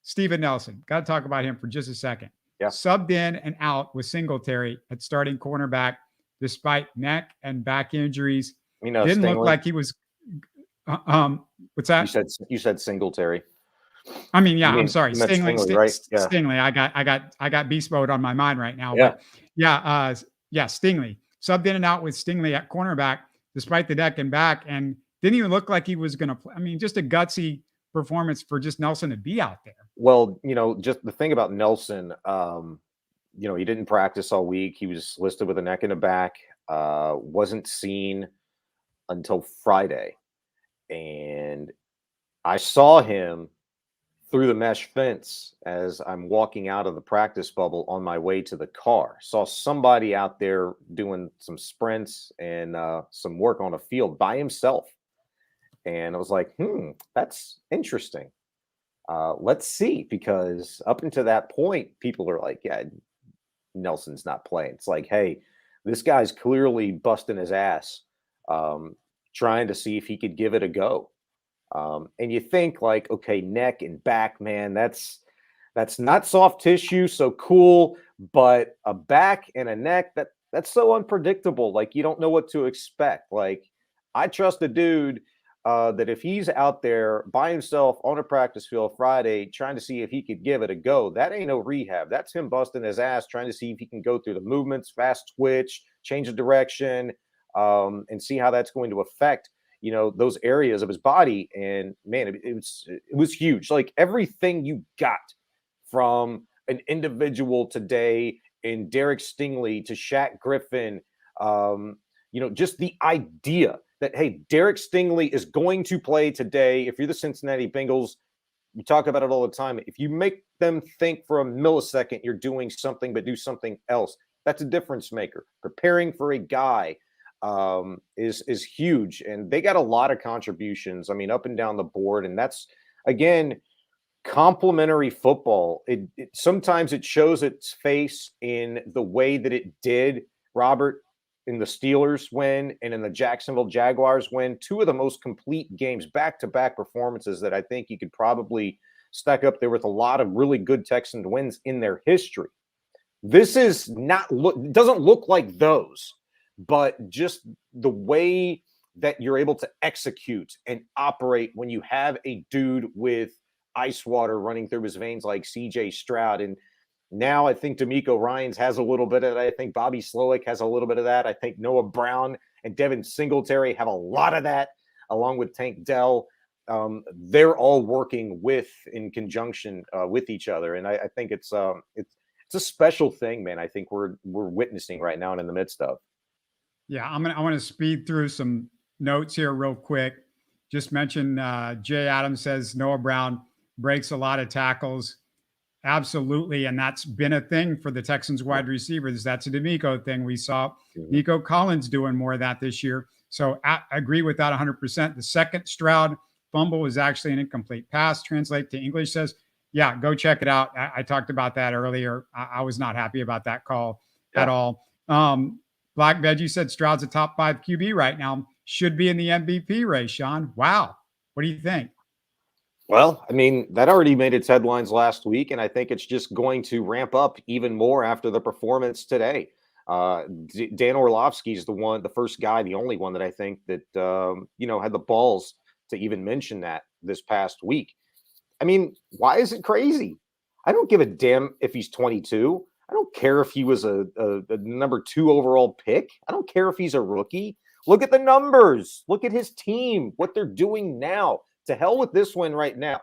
Steven Nelson. Got to talk about him for just a second. Yeah. Subbed in and out with Singletary at starting cornerback, despite neck and back injuries. Didn't look like he was. What's that? You said Singletary. I mean, yeah, I'm sorry. Stingley, right? Yeah. Stingley. I got beast mode on my mind right now. Yeah. But Stingley. Subbed in and out with Stingley at cornerback, despite the neck and back, and didn't even look like he was going to play. I mean, just a gutsy performance for just Nelson to be out there. Well, just the thing about Nelson, he didn't practice all week. He was listed with a neck and a back, wasn't seen until Friday. And I saw him through the mesh fence as I'm walking out of the practice bubble on my way to the car. Saw somebody out there doing some sprints and some work on a field by himself. And I was like, that's interesting. Let's see, because up until that point, people are like, yeah, Nelson's not playing. It's like, hey, this guy's clearly busting his ass, trying to see if he could give it a go. And you think like, okay, neck and back, man, that's not soft tissue. So cool. But a back and a neck, that's so unpredictable. Like, you don't know what to expect. Like, I trust a dude that if he's out there by himself on a practice field Friday trying to see if he could give it a go, that ain't no rehab. That's him busting his ass trying to see if he can go through the movements, fast twitch, change of direction, and see how that's going to affect those areas of his body. And man, it was huge. Like, everything you got from an individual today in Derek Stingley to Shaq Griffin, just the idea that, hey, Derek Stingley is going to play today. If you're the Cincinnati Bengals, we talk about it all the time. If you make them think for a millisecond you're doing something but do something else, that's a difference maker. Preparing for a guy is huge. And they got a lot of contributions, up and down the board. And that's, again, complementary football. It sometimes it shows its face in the way that it did, Robert, in the Steelers win and in the Jacksonville Jaguars win. Two of the most complete games, back-to-back performances that I think you could probably stack up there with a lot of really good Texans wins in their history. This is doesn't look like those, but just the way that you're able to execute and operate when you have a dude with ice water running through his veins like CJ Stroud. And now I think D'Amico Ryans has a little bit of that. I think Bobby Slowick has a little bit of that. I think Noah Brown and Devin Singletary have a lot of that, along with Tank Dell. They're all working in conjunction with each other. And I think it's a special thing, man. I think we're witnessing right now and in the midst of. Yeah, I want to speed through some notes here real quick. Just mention Jay Adams says Noah Brown breaks a lot of tackles. Absolutely. And that's been a thing for the Texans wide receivers. That's a D'Amico thing. We saw Nico Collins doing more of that this year. So I agree with that 100%. The second Stroud fumble was actually an incomplete pass. Translate to English says, yeah, go check it out. I talked about that earlier. I was not happy about that call at all. Black Veggie said Stroud's a top 5 QB right now. Should be in the MVP race, Sean. Wow. What do you think? Well, that already made its headlines last week, and I think it's just going to ramp up even more after the performance today. Dan Orlovsky is the first guy, the only one that I think that, had the balls to even mention that this past week. Why is it crazy? I don't give a damn if he's 22. I don't care if he was a number 2 overall pick. I don't care if he's a rookie. Look at the numbers. Look at his team, what they're doing now. To hell with this one right now.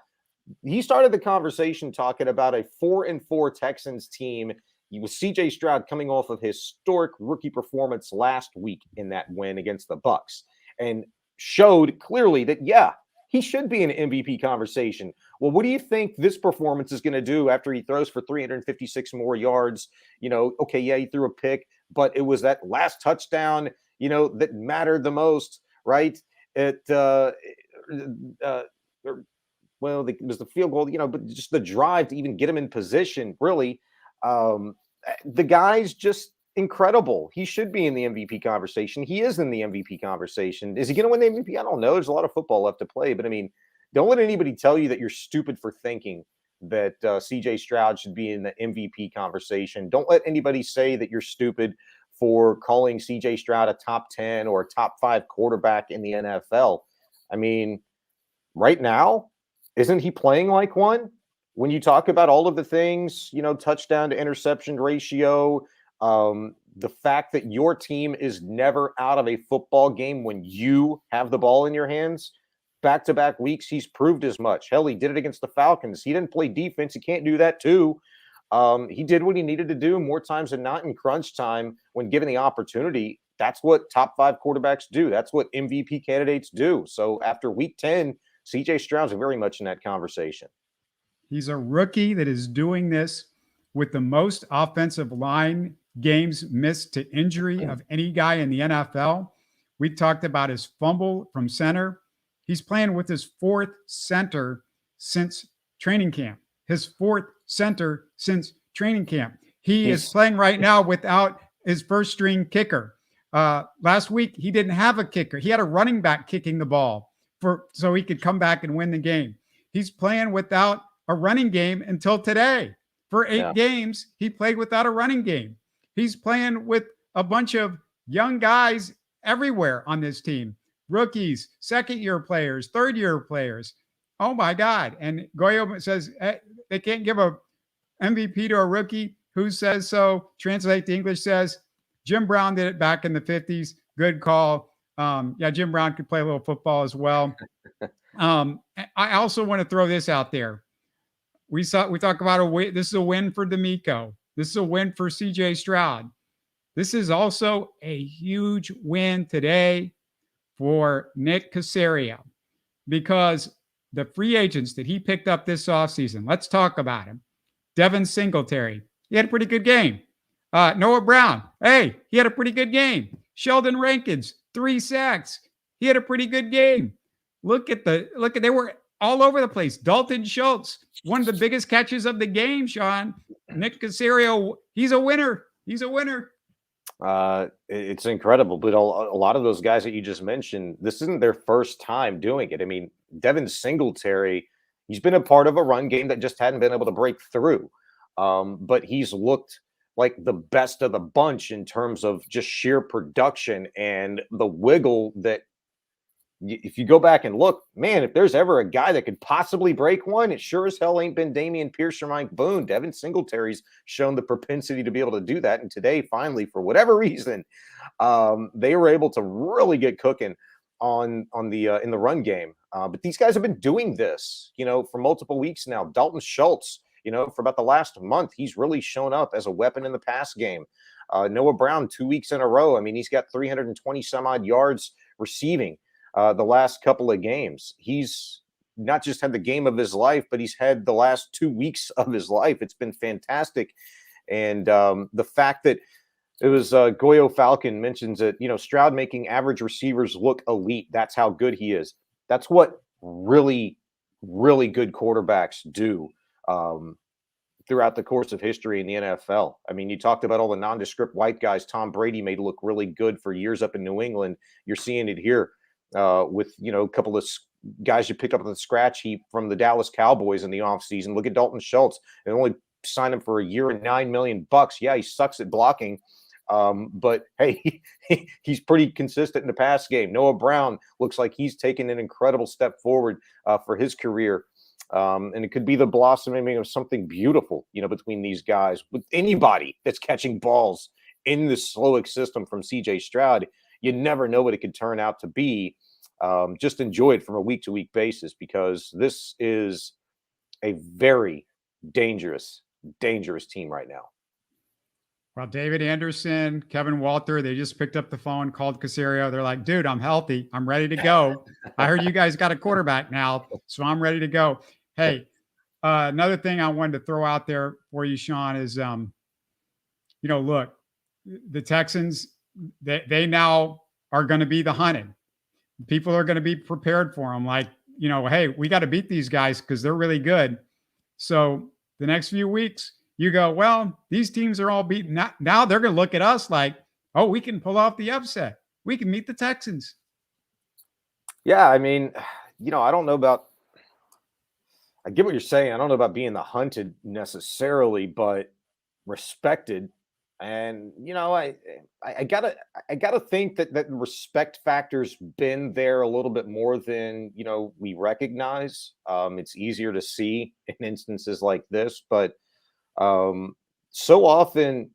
He started the conversation talking about a 4-4 Texans team with CJ Stroud coming off of historic rookie performance last week in that win against the Bucs, and showed clearly that, yeah, he should be in an MVP conversation. Well, what do you think this performance is going to do after he throws for 356 more yards? Okay, yeah, he threw a pick, but it was that last touchdown, that mattered the most, right? It was the field goal, but just the drive to even get him in position, really. The guy's just incredible. He should be in the MVP conversation. He is in the MVP conversation. Is he going to win the MVP? I don't know. There's a lot of football left to play, but don't let anybody tell you that you're stupid for thinking that CJ Stroud should be in the MVP conversation. Don't let anybody say that you're stupid for calling CJ Stroud a top 10 or a top 5 quarterback in the NFL. Right now, isn't he playing like one? When you talk about all of the things, touchdown to interception ratio, the fact that your team is never out of a football game when you have the ball in your hands, back-to-back weeks, he's proved as much. Hell, he did it against the Falcons. He didn't play defense. He can't do that too. He did what he needed to do more times than not in crunch time when given the opportunity. That's what top 5 quarterbacks do. That's what MVP candidates do. So after week 10, CJ Stroud's very much in that conversation. He's a rookie that is doing this with the most offensive line games missed to injury of any guy in the NFL. We talked about his fumble from center. He's playing with his 4th center since training camp. His 4th center since training camp. He is playing right now without his first string kicker. Last week, he didn't have a kicker. He had a running back kicking the ball so he could come back and win the game. He's playing without a running game until today For 8 games, he played without a running game. He's playing with a bunch of young guys everywhere on this team. Rookies, second-year players, third-year players. Oh, my God. And Goyo says they can't give a MVP to a rookie. Who says so? Translate to English says, Jim Brown did it back in the 50s. Good call. Jim Brown could play a little football as well. I also want to throw this out there. We talk about a win. This is a win for D'Amico. This is a win for CJ Stroud. This is also a huge win today for Nick Caserio, because the free agents that he picked up this offseason, let's talk about him. Devin Singletary, he had a pretty good game. Noah Brown, hey, he had a pretty good game. Sheldon Rankins, 3 sacks. He had a pretty good game. They were all over the place. Dalton Schultz, one of the biggest catches of the game, Sean. Nick Caserio, he's a winner. He's a winner. It's incredible, but a lot of those guys that you just mentioned, this isn't their first time doing it. I mean, Devin Singletary, he's been a part of a run game that just hadn't been able to break through. But he's looked like the best of the bunch in terms of just sheer production and the wiggle that, if you go back and look, man, if there's ever a guy that could possibly break one, it sure as hell ain't been Dameon Pierce or Mike Boone. Devin Singletary's shown the propensity to be able to do that. And today, finally, for whatever reason, they were able to really get cooking on the in the run game. But these guys have been doing this, for multiple weeks now. Dalton Schultz, for about the last month, he's really shown up as a weapon in the pass game. Noah Brown, 2 weeks in a row. I mean, he's got 320 some odd yards receiving the last couple of games. He's not just had the game of his life, but he's had the last 2 weeks of his life. It's been fantastic. And the fact that it was Goyo Falcon mentions that, Stroud making average receivers look elite. That's how good he is. That's what really, really good quarterbacks do throughout the course of history in the NFL. I mean, you talked about all the nondescript white guys Tom Brady made look really good for years up in New England. You're seeing it here with, a couple of guys you picked up on the scratch heap from the Dallas Cowboys in the offseason. Look at Dalton Schultz. They only signed him for a year and $9 million. Yeah, he sucks at blocking. But hey, he's pretty consistent in the pass game. Noah Brown looks like he's taken an incredible step forward for his career. And it could be the blossoming of something beautiful, between these guys. With anybody that's catching balls in this Slowick system from CJ Stroud, you never know what it could turn out to be. Just enjoy it from a week-to-week basis, because this is a very dangerous team right now. Well, David Anderson, Kevin Walter, they just picked up the phone, called Caserio. They're like, dude, I'm healthy. I'm ready to go. I heard you guys got a quarterback now, so I'm ready to go. Hey, another thing I wanted to throw out there for you, Sean, is, look, the Texans, they now are going to be the hunted. People are going to be prepared for them. Like, hey, we got to beat these guys because they're really good. So the next few weeks, you go, well, these teams are all beaten. Now they're going to look at us like, oh, we can pull off the upset. We can meet the Texans. Yeah, I mean, I don't know about – I get what you're saying. I don't know about being the hunted necessarily, but respected. And, I gotta think that respect factor's been there a little bit more than, we recognize. It's easier to see in instances like this, but so often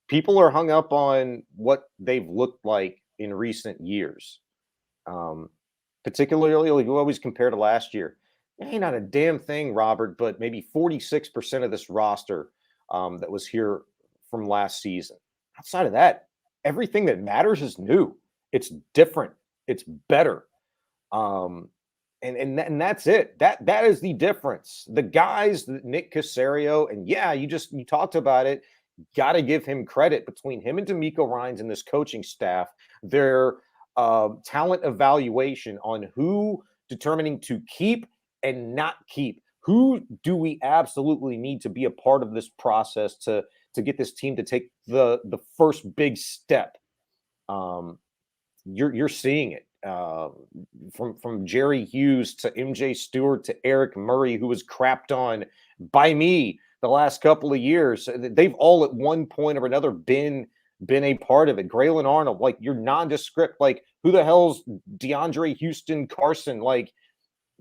people are hung up on what they've looked like in recent years. Particularly, like, we always compare to last year. Ain't not a damn thing, Robert, but maybe 46% of this roster that was here from last season. Outside of that, everything that matters is new. It's different. It's better. And that's it. That is the difference. The guys, Nick Caserio, and you talked about it. Got to give him credit. Between him and D'Amico Ryans and this coaching staff, their talent evaluation on who determining to keep and not keep. Who do we absolutely need to be a part of this process to get this team to take the first big step? You're seeing it. From Jerry Hughes to MJ Stewart to Eric Murray, who was crapped on by me the last couple of years. They've all at one point or another been a part of it. Braylon Arnold, like, you're nondescript. Like, who the hell's DeAndre Houston Carson? Like,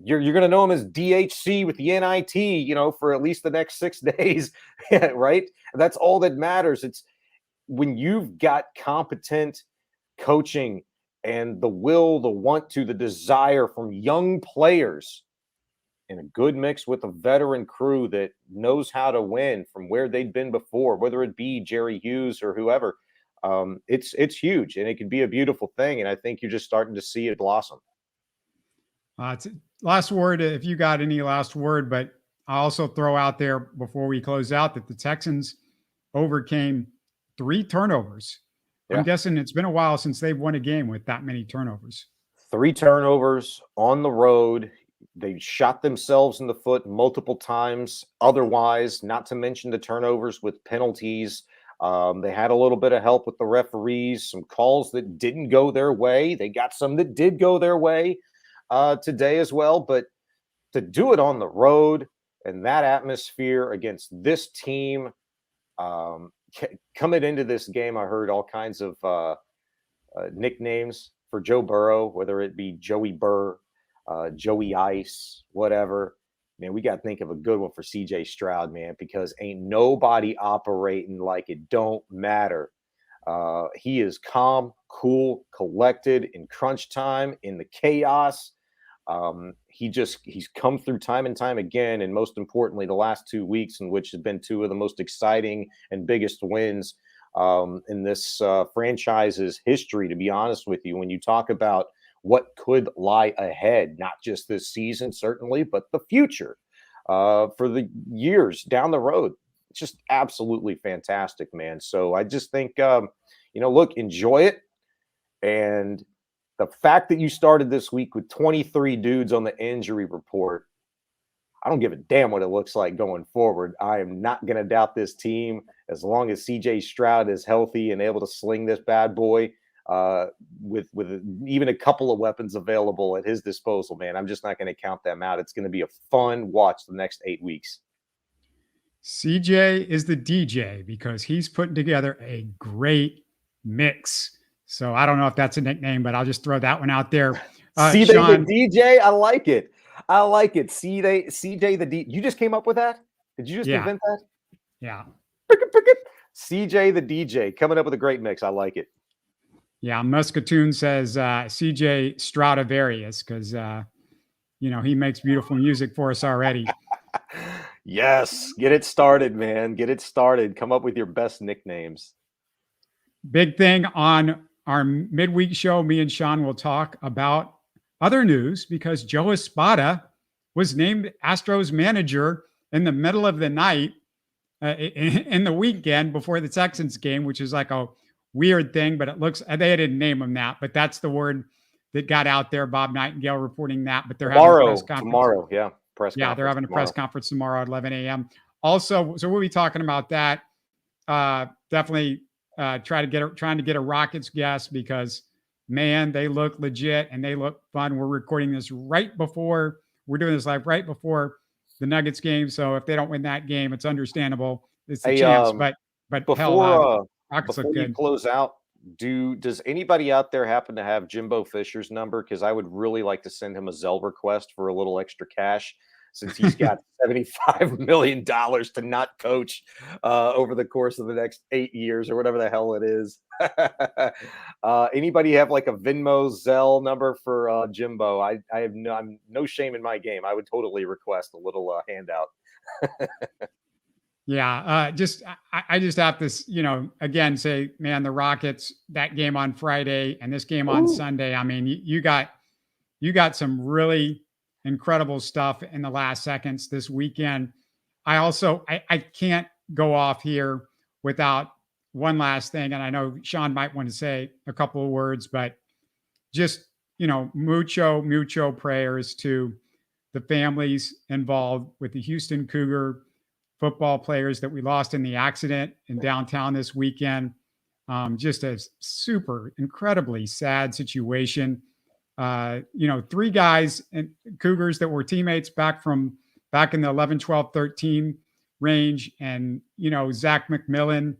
you're going to know him as DHC with the NIT, you know, for at least the next 6 days, right? That's all that matters. It's when you've got competent coaching and the will, the want to, the desire from young players in a good mix with a veteran crew that knows how to win from where they'd been before, whether it be Jerry Hughes or whoever. It's huge, and it can be a beautiful thing. And I think you're just starting to see it blossom. It's last word, if you got any last word, but I'll also throw out there before we close out that the Texans overcame 3 turnovers. Yeah. I'm guessing it's been a while since they've won a game with that many turnovers. 3 turnovers on the road. They shot themselves in the foot multiple times otherwise, not to mention the turnovers with penalties. They had a little bit of help with the referees, some calls that didn't go their way. They got some that did go their way today as well. But to do it on the road and that atmosphere against this team, coming into this game, I heard all kinds of nicknames for Joe Burrow, whether it be Joey Burr, Joey Ice, whatever. Man, we got to think of a good one for CJ Stroud, man, because ain't nobody operating like it don't matter. He is calm, cool, collected in crunch time, in the chaos. He's come through time and time again, and most importantly, the last 2 weeks, in which have been 2 of the most exciting and biggest wins in this franchise's history, to be honest with you. When you talk about what could lie ahead, not just this season, certainly, but the future for the years down the road. It's just absolutely fantastic, man. So I just think, look, enjoy it. And the fact that you started this week with 23 dudes on the injury report, I don't give a damn what it looks like going forward. I am not going to doubt this team as long as CJ Stroud is healthy and able to sling this bad boy with even a couple of weapons available at his disposal, man. I'm just not going to count them out. It's going to be a fun watch the next 8 weeks. CJ is the DJ because he's putting together a great mix. So I don't know if that's a nickname, but I'll just throw that one out there. Sean, the DJ, I like it. CJ the DJ. You just came up with that? Did you just invent that? Yeah. CJ the DJ coming up with a great mix. I like it. Yeah, Muscatoon says CJ Stradivarius because, he makes beautiful music for us already. Yes, get it started, man. Get it started. Come up with your best nicknames. Big thing on our midweek show, me and Sean will talk about other news because Joe Espada was named Astros manager in the middle of the night in the weekend before the Texans game, which is like a weird thing, but it looks, they didn't name him that, but that's the word that got out there. Bob Nightingale reporting that, but they're having a press conference tomorrow. Yeah. They're having a press conference tomorrow at 11 a.m. Also, so we'll be talking about that. Definitely trying to get a Rockets guest because, man, they look legit and they look fun. We're recording this we're doing this live right before the Nuggets game. So if they don't win that game, it's understandable. It's a chance, but before you close out, does anybody out there happen to have Jimbo Fisher's number? Because I would really like to send him a Zelle request for a little extra cash, since he's got $75 million to not coach over the course of the next 8 years or whatever the hell it is. Anybody have like a Venmo Zelle number for Jimbo? I'm no shame in my game. I would totally request a little handout. Yeah, I just have to, again, say, man, the Rockets, that game on Friday and this game on Sunday. I mean, you got some really incredible stuff in the last seconds this weekend. I can't go off here without one last thing. And I know Sean might want to say a couple of words, but just, mucho prayers to the families involved with the Houston Cougar football players that we lost in the accident in downtown this weekend. Just a super incredibly sad situation. 3 guys and Cougars that were teammates back in the 11, 12, 13 range. And, Zach McMillan,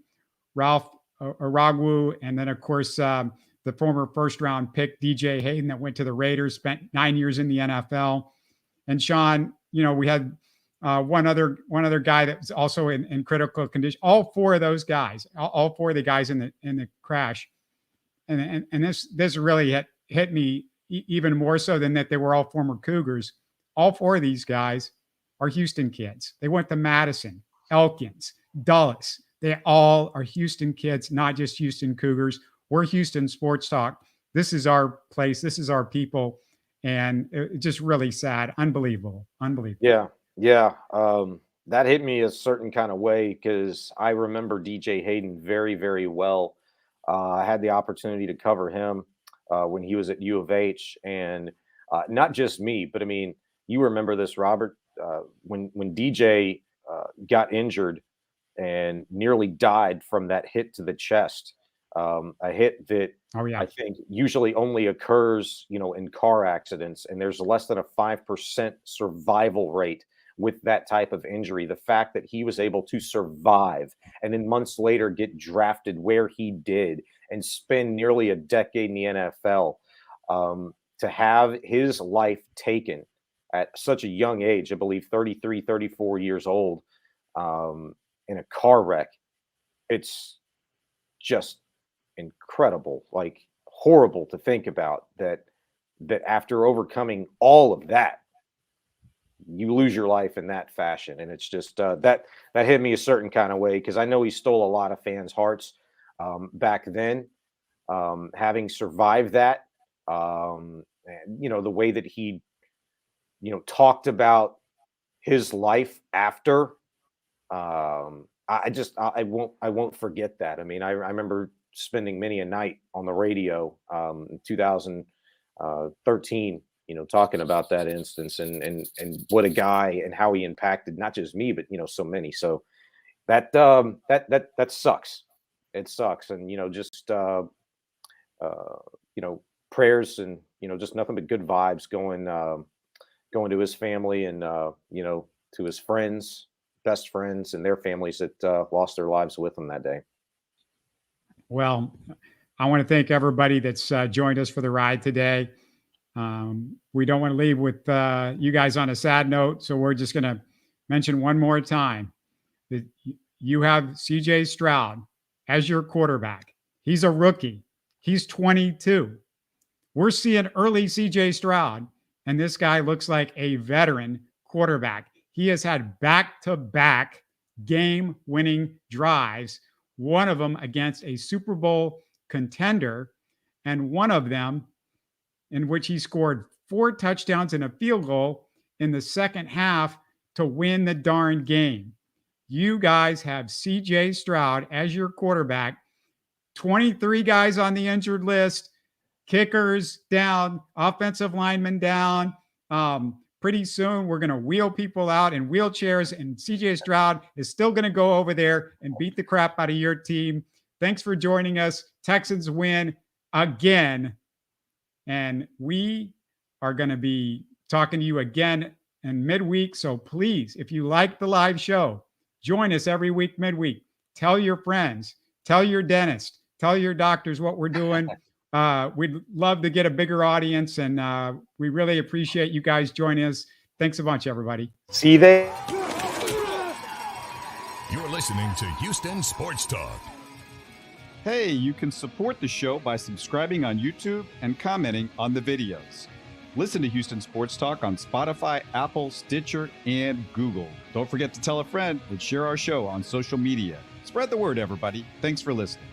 Ralph Aragwu, and then, of course, the former first-round pick, DJ Hayden, that went to the Raiders, spent 9 years in the NFL. And Shaun, we had one other guy that was also in critical condition. All four of those guys, all four of the guys in the crash, and this really hit me even more so than that they were all former Cougars. All four of these guys are Houston kids. They went to Madison, Elkins, Dulles. They all are Houston kids, not just Houston Cougars. We're Houston Sports Talk. This is our place. This is our people. And it's just really sad. Unbelievable. Yeah. That hit me a certain kind of way because I remember DJ Hayden very, very well. I had the opportunity to cover him when he was at U of H, and not just me, but I mean, you remember this, Robert, when DJ got injured and nearly died from that hit to the chest. A hit that I think usually only occurs, in car accidents, and there's less than a 5% survival rate with that type of injury. The fact that he was able to survive and then months later get drafted where he did and spend nearly a decade in the NFL, to have his life taken at such a young age, I believe 33, 34 years old, in a car wreck, it's just incredible, like horrible to think about that after overcoming all of that, you lose your life in that fashion. And it's just that hit me a certain kind of way because I know he stole a lot of fans' hearts back then, having survived that, and the way that he talked about his life after. I won't forget that. I mean, I remember spending many a night on the radio in 2013, talking about that instance and what a guy and how he impacted not just me, but so many. So that sucks. It sucks, and prayers and just nothing but good vibes going to his family and to his friends, best friends, and their families that lost their lives with him that day. Well, I want to thank everybody that's joined us for the ride today. We don't want to leave with you guys on a sad note, so we're just going to mention one more time that you have CJ Stroud as your quarterback. He's a rookie. He's 22. We're seeing early CJ Stroud, and this guy looks like a veteran quarterback. He has had back-to-back game-winning drives, one of them against a Super Bowl contender, and one of them in which he scored 4 touchdowns and a field goal in the second half to win the darn game. You guys have CJ Stroud as your quarterback, 23 guys on the injured list, kickers down, offensive linemen down. Pretty soon we're going to wheel people out in wheelchairs, and CJ Stroud is still going to go over there and beat the crap out of your team. Thanks for joining us. Texans win again. And we are going to be talking to you again in midweek. So please, if you like the live show, join us every week midweek. Tell your friends, tell your dentist, tell your doctors what we're doing. We'd love to get a bigger audience, and we really appreciate you guys joining us. Thanks a bunch, everybody. See you there. You're listening to Houston Sports Talk. Hey, you can support the show by subscribing on YouTube and commenting on the videos. Listen to Houston Sports Talk on Spotify, Apple, Stitcher, and Google. Don't forget to tell a friend and share our show on social media. Spread the word, everybody. Thanks for listening.